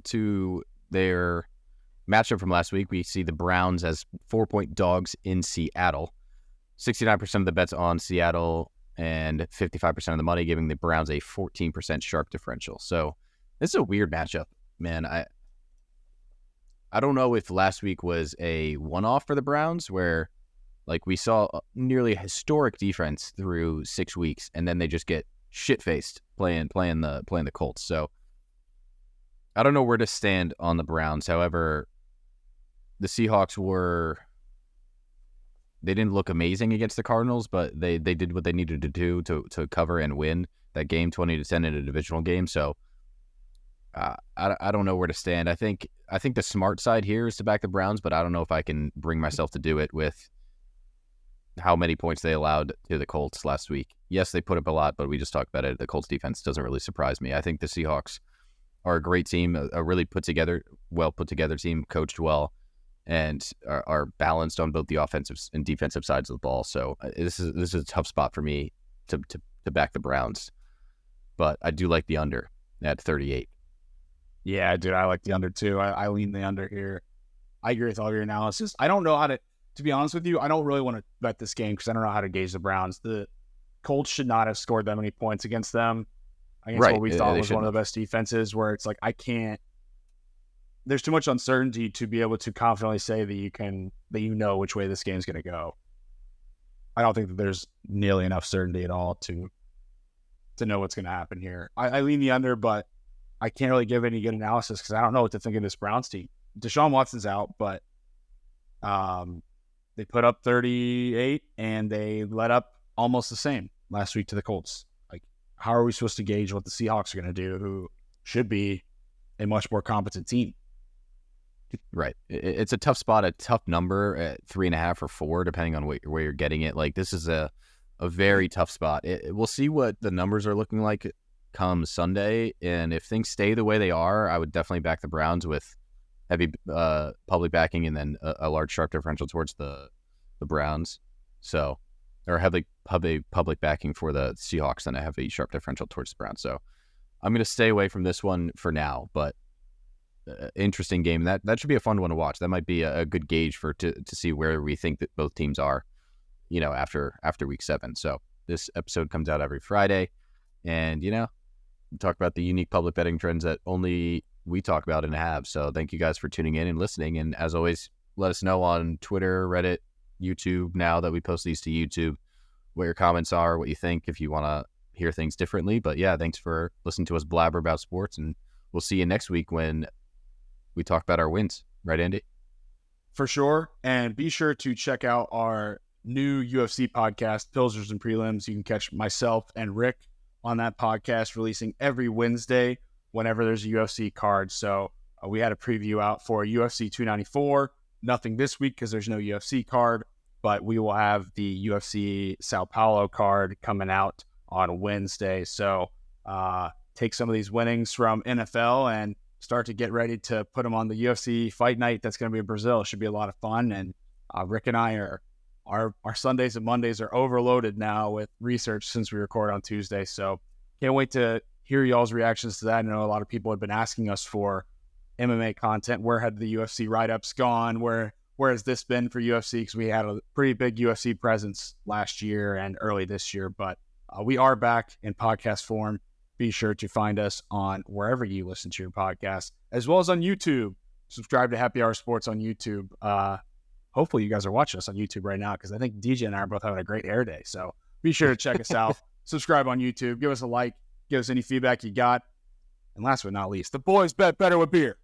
to their matchup from last week, we see the Browns as 4-point dogs in Seattle. 69% of the bets on Seattle and 55% of the money, giving the Browns a 14% sharp differential. So this is a weird matchup, man. I don't know if last week was a one-off for the Browns where like we saw nearly a historic defense through 6 weeks, and then they just get shit-faced playing the Colts. So I don't know where to stand on the Browns. However, the Seahawks they didn't look amazing against the Cardinals, but they did what they needed to do to cover and win that game 20-10 in a divisional game. So I don't know where to stand. I think the smart side here is to back the Browns, but I don't know if I can bring myself to do it with how many points they allowed to the Colts last week. Yes, they put up a lot, but we just talked about it. The Colts defense doesn't really surprise me. I think the Seahawks are a great team, a really well put together team, coached well, and are balanced on both the offensive and defensive sides of the ball. So this is a tough spot for me to back the Browns, but I do like the under at 38. Yeah, dude, I like the under too. I lean the under here. I agree with all your analysis. I don't know how to be honest with you, I don't really want to bet this game because I don't know how to gauge the Browns. The Colts should not have scored that many points against them. Against what we thought was one of the best defenses, where it's like there's too much uncertainty to be able to confidently say that you know which way this game's going to go. I don't think that there's nearly enough certainty at all to know what's going to happen here. I lean the under, but I can't really give any good analysis because I don't know what to think of this Browns team. Deshaun Watson's out, but they put up 38 and they let up almost the same last week to the Colts. Like, how are we supposed to gauge what the Seahawks are going to do, who should be a much more competent team? Right. It's a tough spot, a tough number at 3.5 or 4, depending on where you're getting it. Like, this is a very tough spot. We'll see what the numbers are looking like come Sunday. And if things stay the way they are, I would definitely back the Browns with heavy public backing and then a large sharp differential towards the Browns. So, or heavy public backing for the Seahawks and a heavy sharp differential towards the Browns. So I'm going to stay away from this one for now, but interesting game. That should be a fun one to watch. That might be a good gauge to see where we think that both teams are, after week 7. So this episode comes out every Friday, and we talk about the unique public betting trends that only we talk about and have. So thank you guys for tuning in and listening. And as always, let us know on Twitter, Reddit, YouTube, now that we post these to YouTube, what your comments are, what you think, if you want to hear things differently. But yeah, thanks for listening to us blabber about sports, and we'll see you next week when we talk about our wins. Right, Andy? For sure. And be sure to check out our new UFC podcast, Pilsners and Prelims. You can catch myself and Rick on that podcast, releasing every Wednesday whenever there's a UFC card. So we had a preview out for UFC 294. Nothing this week because there's no UFC card, but we will have the UFC Sao Paulo card coming out on Wednesday. So take some of these winnings from NFL and start to get ready to put them on the UFC fight night that's going to be in Brazil. It should be a lot of fun. And Rick and I our Sundays and Mondays are overloaded now with research since we record on Tuesday. So can't wait to hear y'all's reactions to that. I know a lot of people have been asking us for MMA content. Where had the UFC write-ups gone? Where has this been for UFC? Because we had a pretty big UFC presence last year and early this year. But we are back in podcast form. Be sure to find us on wherever you listen to your podcast, as well as on YouTube. Subscribe to Happy Hour Sports on YouTube. Hopefully you guys are watching us on YouTube right now, because I think DJ and I are both having a great hair day. So be sure to check us out. Subscribe on YouTube. Give us a like. Give us any feedback you got. And last but not least, the boys bet better with beer.